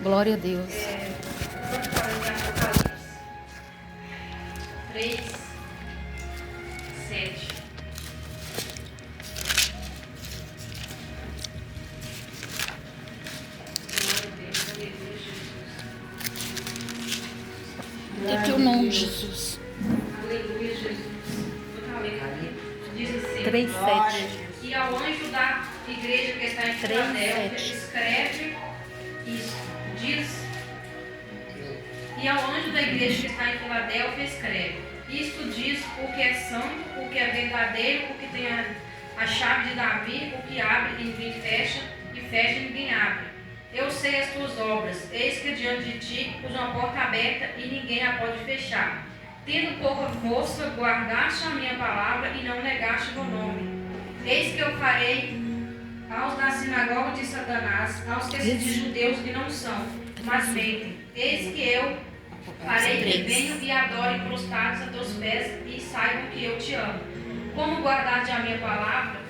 Glória a Deus. Vamos falar de Apocalipse 3, 7. Glória a Deus, aleluia, Jesus. É teu nome, Jesus. Aleluia, Jesus. Vou ler aqui. Diz assim: 3:7. E ao anjo da igreja que está em Filadélfia, 3:7. escreve isso. Diz. E ao anjo da igreja que está em Filadélfia, escreve: Isto diz o que é santo, o que é verdadeiro, o que tem a chave de Davi, o que abre e ninguém fecha, e fecha e ninguém abre. Eu sei as tuas obras, eis que diante de ti pus uma porta aberta e ninguém a pode fechar. Tendo pouca força, guardaste a minha palavra e não negaste o meu nome. Eis que eu farei aos da sinagoga de Satanás, aos que se dizem judeus que não são, mas mentem. Eis que eu farei que venham e adorem prostrados a teus pés e saibam que eu te amo. Como guardaste a minha palavra,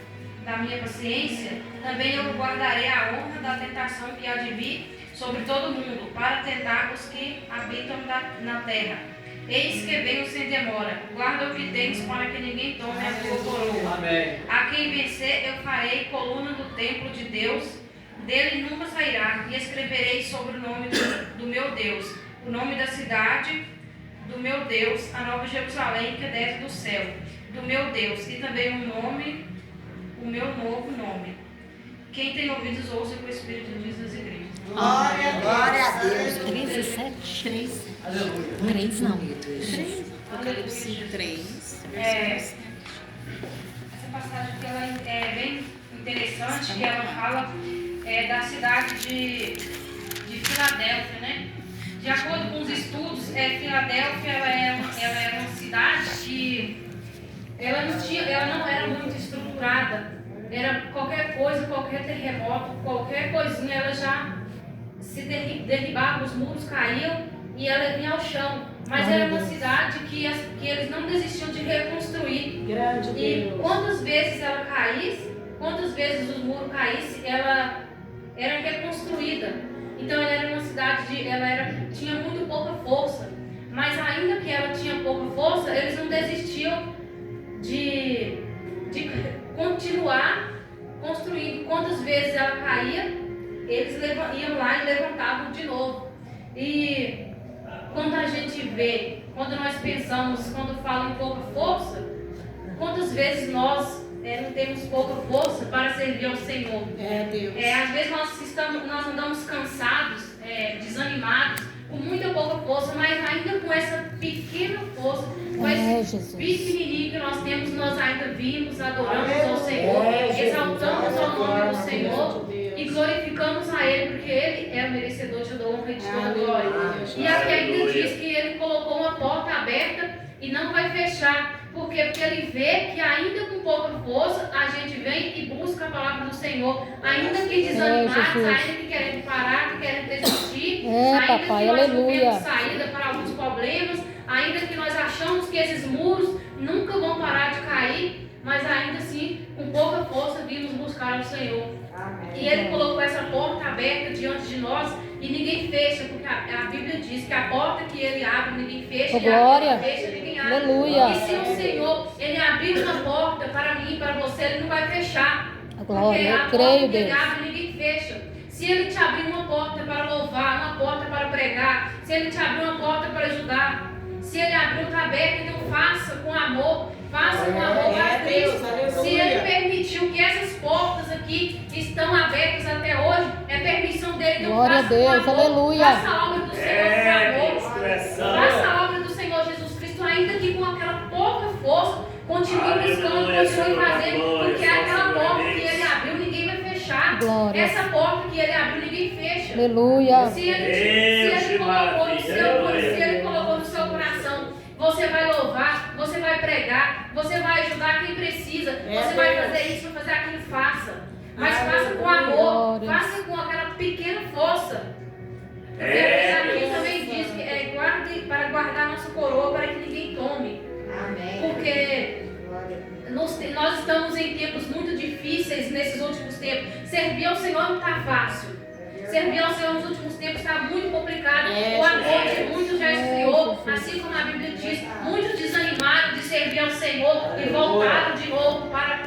da minha paciência, também eu guardarei a honra da tentação que há de vir sobre todo mundo, para tentar os que habitam na terra. Eis que venho sem demora. Guarda o que tens para que ninguém tome a tua coroa. Amém. A quem vencer eu farei coluna do templo de Deus, dele nunca sairá, e escreverei sobre o nome do meu Deus, o nome da cidade do meu Deus, a nova Jerusalém que desce do céu, do meu Deus, e também o meu novo nome. Quem tem ouvidos, ouça o que o Espírito diz às igrejas. Glória a Deus. 3:7. 3. Aleluia. 3 não. 3. Apocalipse 3. Essa passagem aqui, ela é bem interessante, que ela fala da cidade de Filadélfia, né? De acordo com os estudos, Filadélfia ela é uma cidade que ela não era muito estruturada. Era qualquer coisa, qualquer terremoto, qualquer coisinha, ela já se derribava, os muros caíam e ela vinha ao chão. Mas era uma cidade que eles não desistiam de reconstruir. E quantas vezes ela caísse, quantas vezes os muros caíssem, ela era reconstruída. Então ela era uma cidade tinha muito pouca força. Mas ainda que ela tinha pouca força, eles não desistiam de continuar construindo. Quantas vezes ela caía, eles iam lá e levantavam de novo. E quando a gente vê, quando nós pensamos, quando fala em pouca força, quantas vezes nós não temos pouca força para servir ao Senhor? Deus. Às vezes nós andamos cansados, desanimados, com muita pouca força, mas ainda com essa pequena força, com esse pequenininho que nós temos, nós ainda vimos, adoramos ao Senhor, exaltamos ao nome do Senhor e glorificamos a Ele, porque Ele é o merecedor de toda honra e de toda glória. E aqui ainda diz que Ele colocou uma porta aberta e não vai fechar. Por quê? Porque Ele vê que ainda com pouca força a gente vem e busca a palavra do Senhor, ainda que desanimados, ainda que querendo parar, que querendo desistir, ainda papai, que nós não aleluia. temos saída para alguns problemas, ainda que nós achamos que esses muros nunca vão parar de cair, mas ainda assim, com pouca força, vimos buscar o Senhor. Amém. E Ele colocou essa porta aberta diante de nós e ninguém fecha, porque a Bíblia diz que a porta que Ele abre, ninguém fecha, Oh, e a glória. porta fecha, ninguém abre. Aleluia. E se o Senhor, Ele abriu uma porta para mim e para você, Ele não vai fechar. Glória, Porque eu a creio, porta que Ele Deus. abre, ninguém fecha. Se Ele te abrir uma porta para louvar, uma porta para pregar, se Ele te abrir uma porta para ajudar, se Ele abriu, está aberto, então faça com amor, faça com amor para Cristo. Se Ele permitiu que essas portas aqui estão abertas até hoje, é permissão dele, então Glória a faça Deus, com amor, aleluia. faça a obra do Senhor com amor, faça a obra do Senhor Jesus Cristo, ainda que com aquela pouca força, continue buscando, continue fazendo, porque aquela porta que Ele abriu, ninguém vai fechar. Glória. Essa porta que Ele abriu, ninguém fecha. Aleluia. Se ele colocou no seu coração, você vai louvar, você vai pregar, você vai ajudar quem precisa, você vai fazer isso, vai fazer aquilo, faça. Mas faça com amor, Glória. faça com aquela pequena força. Aqui também diz que guarde para guardar nossa coroa para que ninguém tome. Amém. Porque nós estamos em tempos muito difíceis nesses últimos tempos. Servir ao Senhor não está fácil. Servir ao Senhor nos últimos tempos está muito complicado. O amor de muitos já esfriou. Assim como a Bíblia diz, muitos desanimaram de servir ao Senhor e voltaram de novo para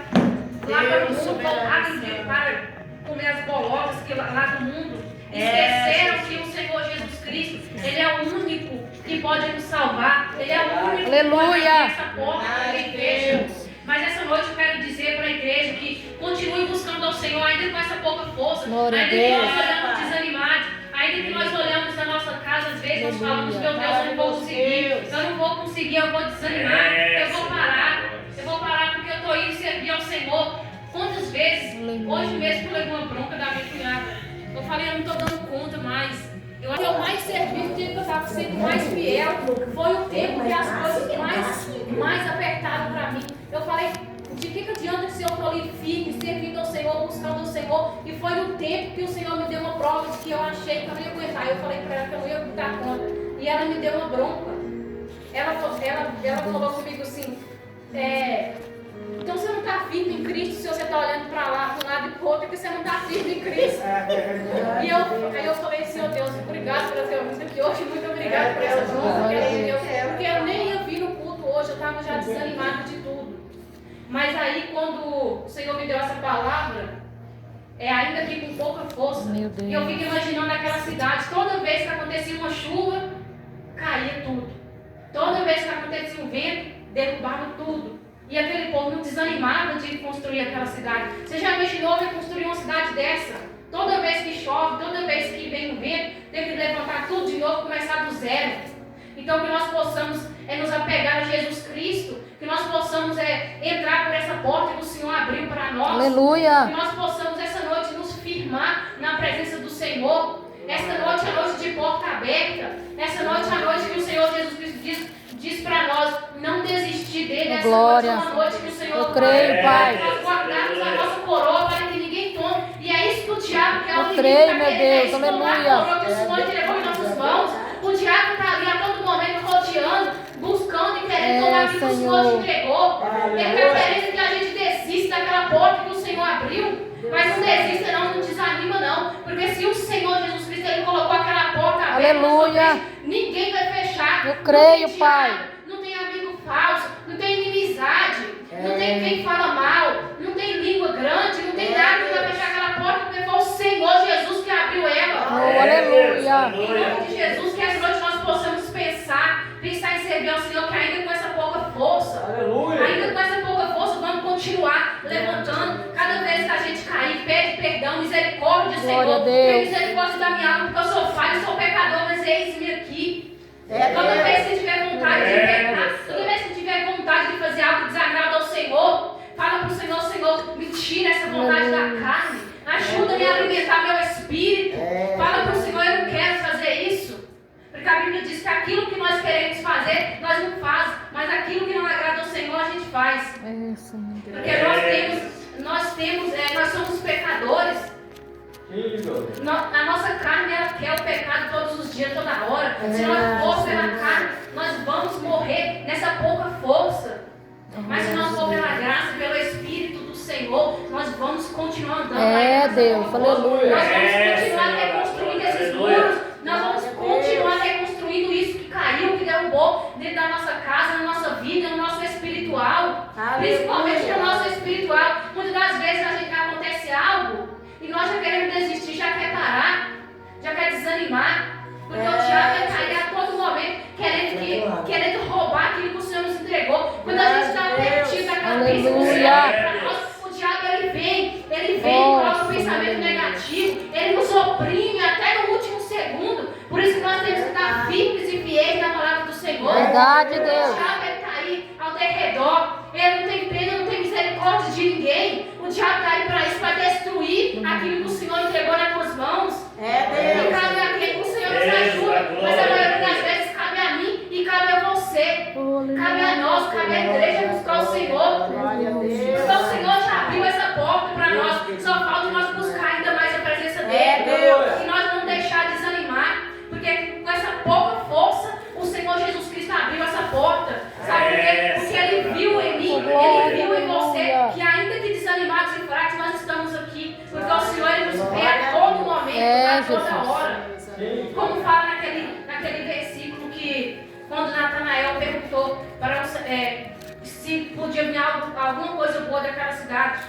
lá para o mundo, voltaram para comer as bolocas lá do mundo. Esqueceram que o Senhor Jesus Cristo, Ele é o único que pode nos salvar. Ele é o único que pode abrir essa porta para a igreja. Mas essa noite eu quero dizer para a igreja que continue buscando ao Senhor, ainda com essa pouca força, ainda que nós olhamos desanimados, ainda que nós olhamos na nossa casa, às vezes nós falamos, meu Deus, eu não vou conseguir, eu vou desanimar, eu vou parar porque eu estou indo servir ao Senhor. Quantas vezes, hoje mesmo eu levei uma bronca da minha cunhada, eu falei, eu não estou dando conta mais. Eu mais servi, o tempo que eu estava sendo mais fiel, foi o tempo que as coisas mais apertaram para mim. Eu falei, de que adianta se eu estou ali firme, servindo ao Senhor, buscando ao Senhor? E foi no tempo que o Senhor me deu uma prova de que eu achei que eu não ia aguentar. Eu falei para ela que eu não ia dar conta. E ela me deu uma bronca. Ela falou comigo assim, então você não está firme em Cristo se você está olhando para lá, para um lado e para o outro, porque você não está firme em Cristo. E aí eu falei, Senhor Deus, obrigado pela tua vida aqui hoje, muito obrigado por essa bronca que ela me deu, porque eu nem ia vir no culto hoje, eu estava já desanimada de tudo. Mas aí quando o Senhor me deu essa palavra, ainda que com pouca força, e eu fico imaginando aquela cidade, toda vez que acontecia uma chuva, caía tudo. Toda vez que acontecia um vento, derrubava tudo. E aquele povo não desanimava de construir aquela cidade. Você já imaginou reconstruir uma cidade dessa? Toda vez que chove, toda vez que vem um vento, tem que levantar tudo de novo, começar do zero. Então que nós possamos nos apegar a Jesus Cristo, que nós possamos entrar por essa porta que o Senhor abriu para nós. Aleluia. Que nós possamos essa noite nos firmar na presença do Senhor. Esta noite é a noite de porta aberta. Essa noite é a noite que o Senhor Jesus Cristo diz para nós não desistir dele. Essa Glória. noite é uma noite que o Senhor Eu creio, Pai. nós guardarmos a nossa coroa para que ninguém tome. E é isso que o diabo quer. Eu creio, meu Deus. Aleluia. A coroa que o Senhor entregou em nossas mãos. O diabo está ali a todo momento rodeando, buscando e querendo tomar aquilo que o Senhor te entregou. Ele está querendo que a gente desista daquela porta que o Senhor abriu. Mas não desista não desanima não. Porque se o Senhor Jesus Cristo Ele colocou aquela porta aberta, Aleluia. Ninguém vai fechar. Eu creio, não Pai. Não tem amigo falso, não tem inimizade, não tem quem fala mal, não tem língua grande, não tem nada que vai fechar aquela porta, porque foi o Senhor Jesus que abriu ela. Oh, aleluia. Em nome de Jesus, que essa noite nós possamos pensar em servir ao Senhor, que ainda com essa pouca força, ainda com essa pouca força, vamos continuar levantando. Cada vez que a gente cair, pede perdão, misericórdia, Senhor. Tem misericórdia da minha alma, porque eu sou falho, sou pecador, mas eis-me aqui. Toda vez que tiver vontade de pecar, toda vez que tiver vontade de fazer algo que desagrada ao Senhor, fala para o Senhor, Senhor, me tira essa vontade da carne, ajuda-me a alimentar meu espírito. Fala para o Senhor, eu não quero fazer isso. Porque a Bíblia diz que aquilo que nós queremos fazer, nós não fazemos, mas aquilo que não agrada ao Senhor, a gente faz. Porque nós somos pecadores. A nossa carne ela quer o pecado todos os dias, toda hora. Se nós formos pela carne, nós vamos morrer nessa pouca força. Mas se nós for pela graça, pelo Espírito do Senhor, nós vamos continuar andando. Deus, aleluia. Nós vamos continuar reconstruindo esses muros. Nós vamos continuar reconstruindo isso que caiu, que derrubou dentro da nossa casa, na nossa vida, no nosso espiritual. Principalmente no nosso espiritual. Muitas das vezes acontece algo e nós já queremos desistir, já quer parar, já quer desanimar, porque o diabo vai cair a todo momento querendo roubar aquilo que o Senhor nos entregou. Quando a gente está perdido da cabeça do Senhor, o diabo ele vem e coloca o pensamento negativo, ele nos oprime até no último segundo. Por isso que nós temos que estar firmes e fiéis na palavra do Senhor. Verdade, Deus. O diabo está aí ao redor, ele não tem pena, não tem misericórdia de ninguém. O diabo está aí para isso, para destruir aquilo que o Senhor entregou nas tuas mãos. E cabe a quem? O Senhor nos ajuda, mas a maioria das vezes cabe a mim e cabe a você. Cabe a nós, cabe à igreja buscar o Senhor. Então o Senhor já abriu essa porta para nós, só falta nós buscar ainda mais a presença dele. E nós não deixar desanimar, porque com essa pouca força, o Senhor Jesus Cristo abriu essa porta. Sabe por quê? Porque Ele viu em mim, Ele viu em você, que ainda que desanimados e fracos, nós estamos aqui. Porque o Senhor toda Jesus. hora. Como fala naquele versículo que quando Natanael perguntou para se podia vir alguma coisa boa daquela cidade,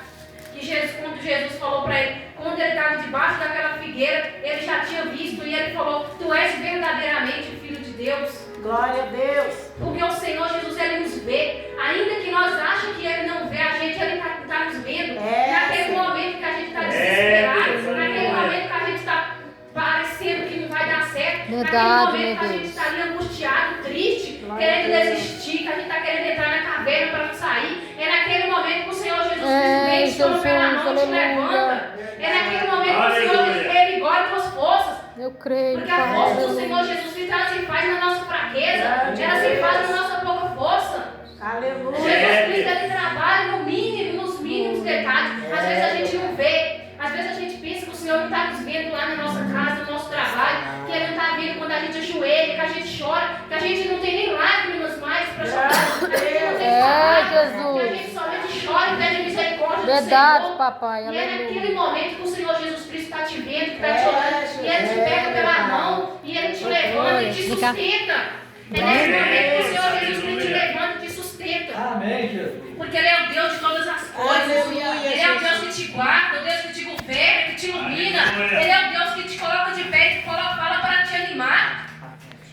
quando Jesus falou para ele, quando ele estava debaixo daquela figueira, ele já tinha visto e ele falou: tu és verdadeiramente o Filho de Deus. Glória a Deus. Porque o Senhor Jesus, ele nos vê, ainda que nós achamos que ele não vê a gente, ele está nos vendo. Naquele momento que a gente está desesperado, naquele momento que a gente está parecendo que não vai dar certo, Verdade, naquele momento que a meu gente Deus. está ali angustiado, triste, querendo desistir, que a gente está querendo entrar na caverna para não sair. É naquele momento que o Senhor Jesus Cristo vem, te toma pela mão, te levanta. É naquele momento que o Senhor Jesus revigora tuas forças. Eu creio, Porque a Pai. força do Senhor Jesus Cristo, ela se faz na nossa fraqueza, ela se faz na nossa pouca força. Aleluia. Jesus Cristo, ele trabalha no mínimo, nos mínimos detalhes. Às vezes a gente não vê, às vezes a gente pensa que o Senhor não está nos vendo lá na nossa casa, no nosso trabalho, que Ele não está vendo quando a gente ajoelha, que a gente chora, que a gente não tem nem lágrimas mais para chorar, que a gente não tem palavras, Jesus. que a gente somente chora e pede misericórdia do Verdade, Senhor. papai. E é naquele Aleluia. momento que o Senhor Jesus Cristo está te vendo, que está te olhando, e Ele te pega pela mão, e Ele te levanta e te Vem cá. sustenta. É nesse momento que o Senhor Jesus Cristo te levanta e te sustenta. Amém, Jesus. Porque Ele é o Deus de todas as coisas. Aleluia, Ele é o Deus que te guarda, o Deus que te governa, que te ilumina. Aleluia. Ele é o Deus que te coloca de pé e te fala para te animar.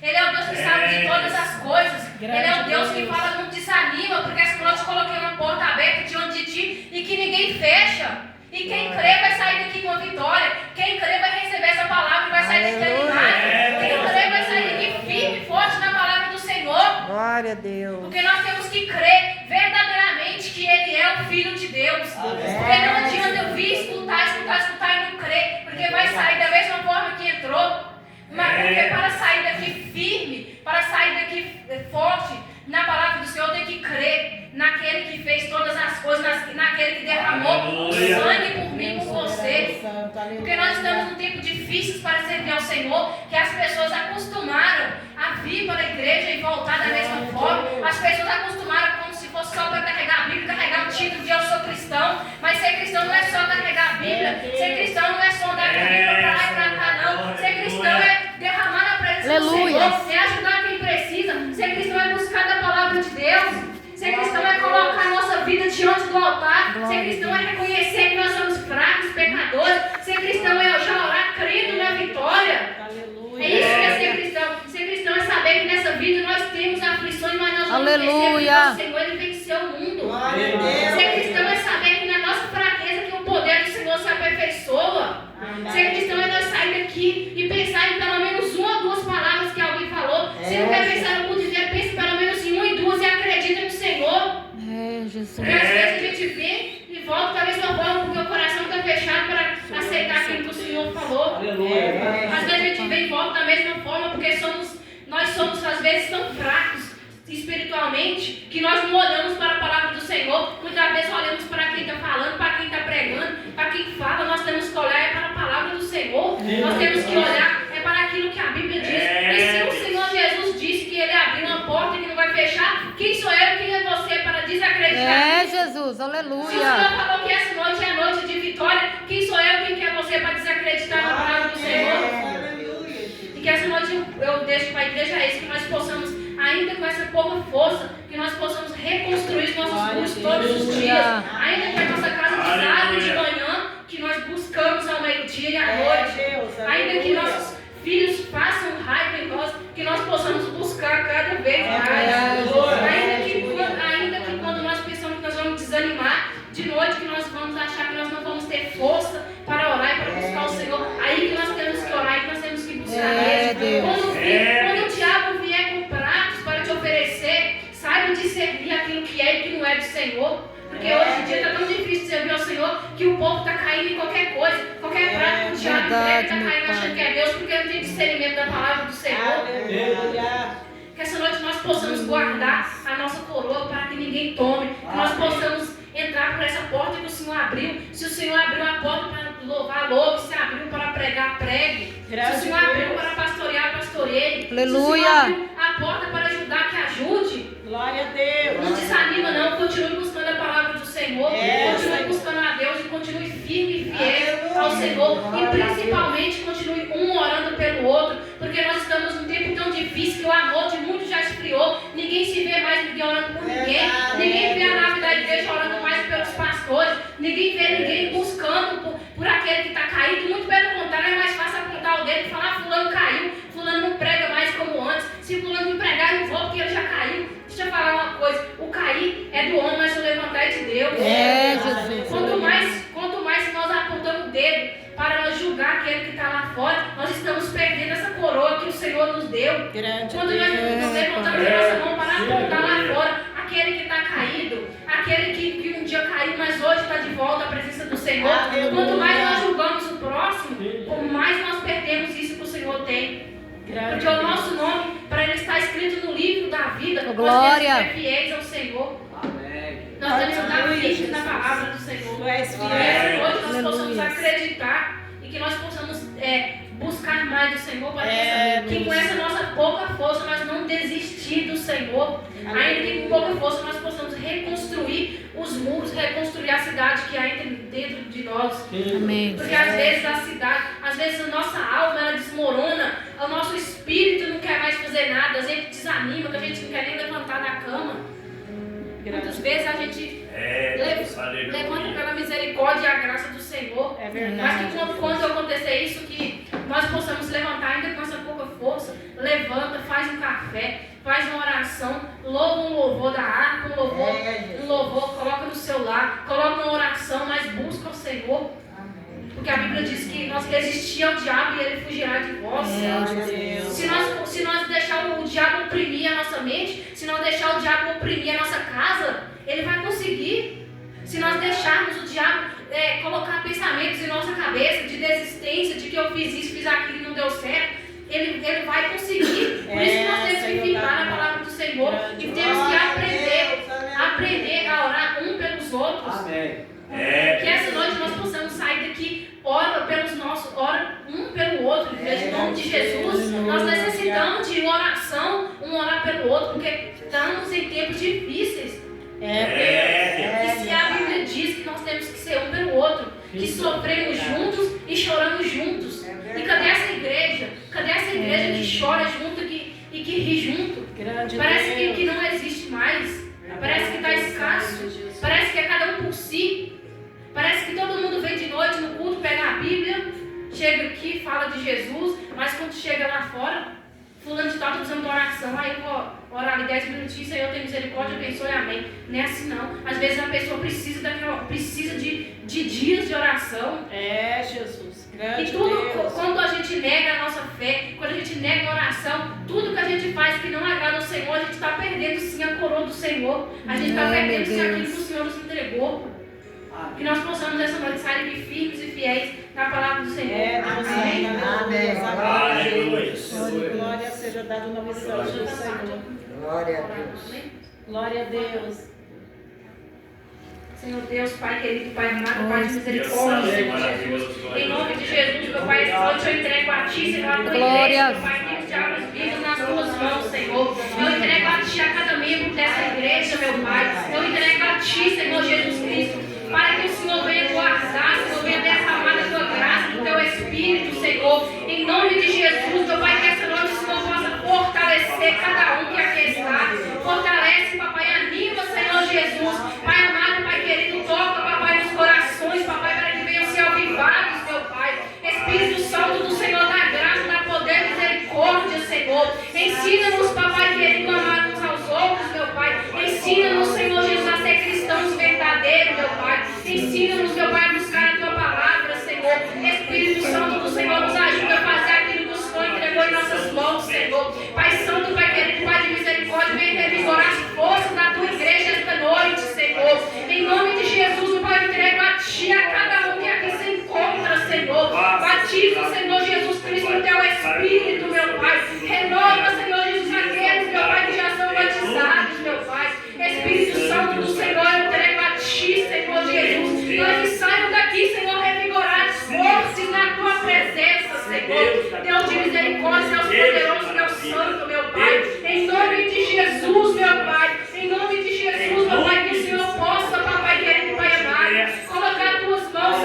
Ele é o Deus que sabe de todas as coisas. Ele é o Deus que fala, não desanima, porque assim eu te coloquei uma porta aberta diante de ti e que ninguém fecha. E quem crê vai sair daqui com a vitória. Quem crê vai receber essa palavra e vai sair daqui animado. Quem crê vai sair daqui firme e forte na palavra do Senhor. Glória a Deus. Porque nós temos que crer verdadeiramente que Ele é o Filho de Deus. Porque não adianta eu vir escutar e não crer. Porque vai sair da mesma forma que entrou. Mas porque para sair daqui firme, para sair daqui forte, na palavra do Senhor tem que crer naquele que fez todas as coisas, naquele que derramou o sangue por mim, por você. Porque nós estamos num tempo difícil para servir ao Senhor, que as pessoas acostumaram a vir para a igreja e voltar da mesma forma. As pessoas acostumaram como se fosse só para carregar a Bíblia, carregar o título de eu sou cristão. Mas ser cristão não é só carregar a Bíblia. Ser cristão não é só andar com a Bíblia para lá e para cá, não. Ser cristão é derramar na presença do Aleluia. Senhor, é ajudar quem precisa. Ser cristão é buscar da palavra de Deus. Ser cristão é colocar a nossa vida diante do altar. Ser cristão é reconhecer que nós somos fracos, pecadores. Ser cristão é já orar crendo na vitória. É isso que é ser cristão. Ser cristão é saber que nessa vida nós temos aflições, mas nós vamos vencer porque o Senhor ele venceu o mundo. Ser cristão é saber que na nossa fraqueza que o poder do Senhor se aperfeiçoa. Ser cristão é nós sair daqui e pensar em pelo menos uma ou duas palavras que alguém falou. Se não quer pensar no mundo inteiro, pense pelo menos em uma e duas e acredita no Senhor. Jesus. Porque às vezes a gente vem e volta da mesma forma porque o coração está fechado para aceitar aquilo que o Senhor falou. Às vezes a gente vem e volta da mesma forma porque nós somos às vezes tão fracos espiritualmente que nós não olhamos para a palavra do Senhor. Muitas vezes olhamos para quem está falando, para quem está pregando, para quem fala. Nós temos que olhar para a palavra do Senhor. Nós temos que olhar para aquilo que a Bíblia diz. E se o Senhor Jesus disse que Ele abriu uma porta que não vai fechar, quem sou eu, quem é você para desacreditar? Jesus, Se o aleluia. Senhor falou que essa noite é a noite de vitória, quem sou eu, quem é você para desacreditar na palavra do Senhor? E que essa noite eu deixo para a igreja isso, que nós possamos, ainda com essa pouca força, que nós possamos reconstruir os nossos cultos todos os dias. Ainda que a nossa casa desabe de manhã, que nós buscamos ao meio-dia e à noite. Ainda que nossos filhos façam raiva em nós, que nós possamos buscar cada vez mais. Ainda que quando nós pensamos que nós vamos desanimar, de noite que nós vamos achar que nós não vamos ter força para orar e para buscar o Senhor, aí que nós temos que orar e que nós temos que buscar mesmo. Quando o diabo vier com pratos para te oferecer, saiba discernir aquilo que é e que não é do Senhor. Porque hoje em dia está tão difícil servir ao Senhor que o povo está caindo em qualquer coisa. Qualquer prato que o diabo entrega está caindo achando que é Deus porque não tem discernimento da palavra do Senhor. Que essa noite nós possamos guardar a nossa coroa para que ninguém tome. Que nós possamos entrar por essa porta que o Senhor abriu. Se o Senhor abriu a porta para louvar, louve. Se abriu para pregar, pregue. Se o Senhor abriu para pastorear, pastoreie. Aleluia. Se o Senhor abriu a porta para ajudar, que ajude. Glória a Deus. Não desanima não, continue buscando a palavra do Senhor, continue buscando a Deus e continue continue firme e fiel ao Senhor e principalmente continue um orando pelo outro, porque nós estamos num tempo tão difícil que o amor de muitos já esfriou, ninguém se vê mais ninguém orando por ninguém, ninguém vê a nave da igreja orando mais pelos pastores, ninguém vê ninguém buscando por aquele que está caído, muito pelo contrário, é mais fácil apontar o dedo e falar: fulano caiu, fulano não prega mais como antes, se fulano me pregar eu não vou porque ele já caiu. Deixa eu falar uma coisa, o cair é do homem, mas o levantar é de Deus. Jesus. Quanto mais nós apontamos o dedo para nós julgar aquele que está lá fora, nós estamos perdendo essa coroa que o Senhor nos deu. Quando nós levantamos a nossa mão para apontar lá fora aquele que está caído, aquele que um dia caiu, mas hoje está de volta à presença do Senhor. Quanto mais nós julgamos o próximo, como mais nós perdemos isso que o Senhor tem. Porque o nosso nome, para ele estar escrito no livro da vida, nós temos que ser fiéis ao Senhor. Nós temos que estar firmes na palavra do Senhor. Tu és E fiel. essa noite nós possamos acreditar e que nós possamos buscar mais do Senhor para que com essa nossa pouca força nós não desistir do Senhor. Ainda que com pouca força nós possamos reconstruir os muros, reconstruir a cidade que há dentro de nós. Amém. Porque às vezes a cidade, às vezes a nossa alma ela desmorona, o nosso espírito não quer mais fazer nada, a gente desanima, que a gente não quer nem levantar da cama. Muitas vezes a gente levanta pela misericórdia e a graça do Senhor. É verdade. Mas que quando acontecer isso, que nós possamos levantar ainda com essa pouca força, levanta, faz um café, faz uma oração, louva um louvor da arca, um louvor, coloca no seu lar, coloca uma oração, mas busca o Senhor. Porque a Bíblia diz que nós resistir ao diabo e ele fugirá de vós. Se nós deixar o diabo oprimir a nossa mente, se nós deixar o diabo oprimir a nossa casa, ele vai conseguir. Se nós deixarmos o diabo colocar pensamentos em nossa cabeça de desistência, de que eu fiz isso, fiz aquilo e não deu certo, ele vai conseguir. Por isso que nós temos que firmar na palavra do Senhor e temos que aprender a orar um pelos outros. Amém. Que essa noite nós possamos sair daqui, ora um pelo outro, em nome de Jesus. Nós necessitamos de uma oração, um orar pelo outro, porque estamos em tempos difíceis. E se a Bíblia diz que nós temos que ser um pelo outro, que sofremos juntos e choramos juntos. E cadê essa igreja? Cadê essa igreja que chora junto e que ri junto? Parece que não existe mais. Parece que está escasso. Parece que é cada um por si. Parece que todo mundo vem de noite no culto, pega a Bíblia, chega aqui, fala de Jesus, mas quando chega lá fora, fulano de tal está precisando de oração, aí eu vou orar ali 10 minutinhos, Senhor, tem misericórdia, abençoe, amém. Não é assim não. Às vezes a pessoa precisa de dias de oração. Jesus. E tudo, quando a gente nega a nossa fé, quando a gente nega a oração, tudo que a gente faz que não agrada ao Senhor, a gente está perdendo sim a coroa do Senhor. A gente está perdendo sim aquilo que o Senhor nos entregou. Que nós possamos essa noite sair aqui firmes e fiéis na palavra do Senhor. Amém. Aleluia. Glória seja dada o nome santo do Senhor. Glória a Deus. Glória a Deus. Senhor Deus, Pai querido, Pai amado, Pai de misericórdia, Senhor Jesus. Em nome de Jesus, meu Pai, essa noite eu entrego a Ti, Senhor, a Tua igreja, meu Pai, que os diabos visam nas Tuas mãos, Senhor. Eu entrego a Ti a cada membro dessa igreja, meu Pai. Eu entrego a Ti, Senhor Jesus Cristo, para que o Senhor venha guardar, Senhor, venha derramar a Tua graça, do Teu Espírito, Senhor. Em nome de Jesus, meu Pai, que essa noite o Senhor possa fortalecer cada um que aqui está. Fortalece, Papai, anima, Senhor Jesus. Pai amado, Pai querido, toca, Papai, nos corações, Papai, para que venham ser avivados, meu Pai. Espírito Santo do Senhor, da graça, da poder e misericórdia, Senhor. Ensina-nos, Papai querido, a amar uns aos outros, meu Pai. Ensina-nos, Senhor Jesus, a ser cristãos verdadeiros, meu Pai. Ensina-nos, meu Pai, a buscar a Tua palavra, Senhor. Espírito Santo do Senhor, nos ajuda a fazer aquilo que o Senhor entregou em nossas mãos, Senhor. Pai Santo, Pai querido, Pai de misericórdia, vem revigorar as forças da Tua igreja esta noite, Senhor. Em nome de Jesus, meu Pai, eu entrego a Ti, a cada um que aqui se encontra, Senhor. Batiza, Senhor Jesus Cristo, no Teu Espírito, meu Pai. Renova, Senhor Jesus, aqueles, meu Pai, que já são batizados, meu Pai. Espírito Santo do Senhor, eu entrego a Ti, Senhor Jesus. Nós que saiam daqui, Senhor, revigorados, fortes na Tua presença, Senhor. Deus de misericórdia, Deus poderoso, Deus santo, meu Pai. Em nome de Jesus, meu Pai. Em nome de Jesus, meu Pai, que o Senhor possa, Papai querido, Pai amado, colocar as Tuas mãos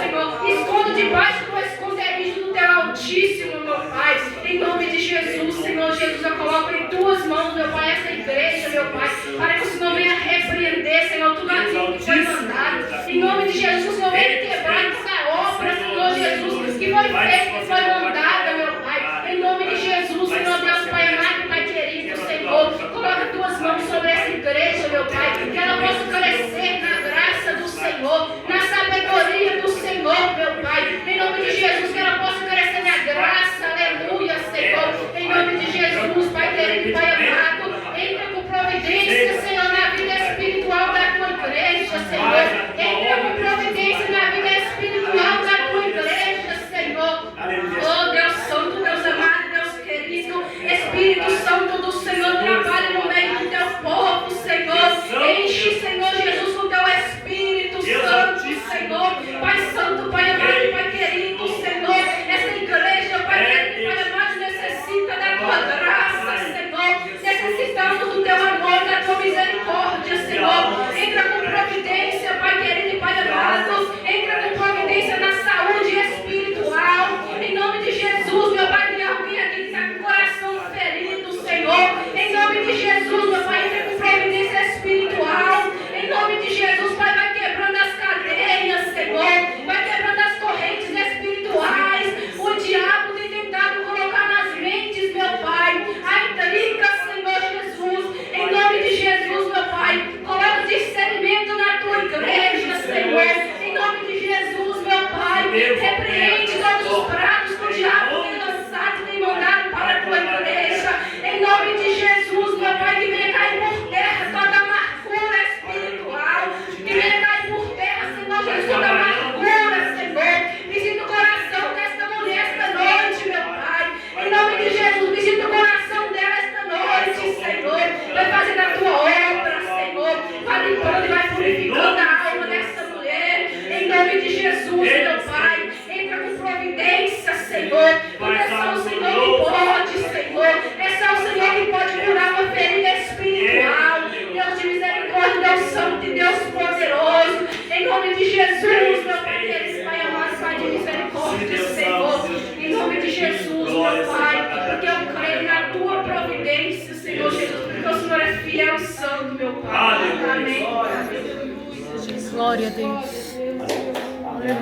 mãos, meu Pai, essa igreja, meu Pai, para que o Senhor venha repreender, Senhor, tudo aquilo que foi mandado. Em nome de Jesus, o Senhor venha quebrar essa obra, Senhor Jesus, que foi feita, que foi mandada, meu Pai. Em nome de Jesus, Senhor Deus, Pai amado, Pai querido, Senhor, coloca tuas mãos sobre essa igreja, meu Pai, que ela possa crescer na graça do Senhor, na sabedoria do Senhor, meu Pai. Em nome de Jesus, que ela possa crescer na graça, aleluia, Senhor. Em nome de Jesus, Pai querido, Pai amado, entra com providência, Senhor, na vida espiritual da tua igreja, Senhor. Entra com providência na vida espiritual da tua igreja, Senhor. Oh, Deus Santo, Deus amado, Deus querido, Espírito Santo do Senhor, trabalha no meio do teu povo, Senhor. Enche, Senhor Jesus, com teu Espírito Santo, Senhor. Pai Santo, Pai amado, Pai querido, Senhor. Essa igreja, Pai querido, Pai amado, necessita da tua graça, Senhor. Necessitamos do teu amor, da tua misericórdia, Senhor. Entra com providência, Pai querido e Pai amado. Entra com providência na saúde espiritual. Em nome de Jesus, meu Pai, tem alguém aqui que está com o coração ferido, Senhor. Em nome de Jesus, meu Pai, entra com providência espiritual. Em nome de Jesus, Pai, vai quebrando as cadeias, Senhor. Vai quebrando as correntes espirituais. O diabo tem tentado colocar nas mentes, meu Pai, a intriga, Senhor Jesus. Em nome de Jesus, meu Pai, coloca discernimento na tua igreja, Senhor. Em nome de Jesus, meu Pai, repreende todos os pratos que o diabo tem lançado, tem mandado para a tua igreja. Em nome de Jesus, meu Pai, que venha cair por terra toda amargura espiritual. Que venha cair por terra, Senhor Jesus, toda amargura, Senhor. Visita o coração desta mulher esta noite, meu Pai. Em nome de Jesus, visita o coração dela esta noite, Senhor. Vai fazendo a tua obra, Senhor. Vai limpando e vai purificando a alma dessa mulher. Em nome de Jesus, meu Pai. Entra com providência, Senhor. Porque é só o Senhor que pode, Senhor. É só o Senhor que pode curar uma ferida espiritual. Deus de misericórdia, Deus santo e Deus poderoso. Em nome de Jesus, meu Pai querido, Pai amado, Pai de misericórdia, Senhor. Em nome de Jesus, meu Pai. Porque eu creio na tua providência, Senhor Jesus. Porque o Senhor é fiel e santo, meu Pai. Amém. Glória a Deus.